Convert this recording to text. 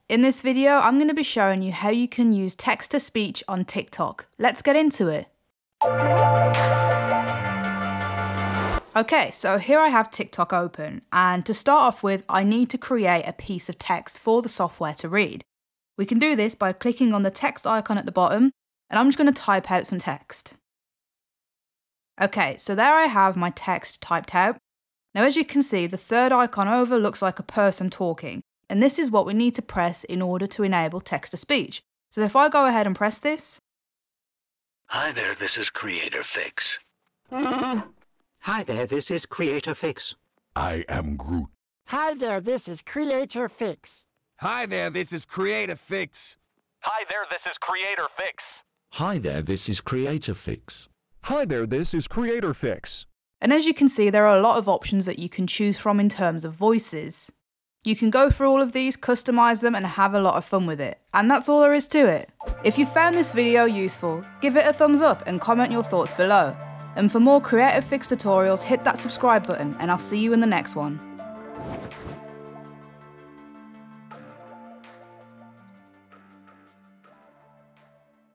In this video, I'm going to be showing you how you can use text-to-speech on TikTok. Let's get into it. Okay, so here I have TikTok open, and to start off with, I need to create a piece of text for the software to read. We can do this by clicking on the text icon at the bottom, and I'm just going to type out some text. Okay, so there I have my text typed out. Now as you can see, the third icon over looks like a person talking, and this is what we need to press in order to enable text-to-speech. So if I go ahead and press this. Hi there, this is Creator Fix. Hi there, this is Creator Fix. I am Groot. Hi there, this is Creator Fix. Hi there, this is Creator Fix. Hi there, this is Creator Fix. Hi there, this is Creator Fix. Hi there, this is Creator Fix. And as you can see, there are a lot of options that you can choose from in terms of voices. You can go through all of these, customize them, and have a lot of fun with it. And that's all there is to it. If you found this video useful, give it a thumbs up and comment your thoughts below. And for more Creator Fix tutorials, hit that subscribe button, and I'll see you in the next one.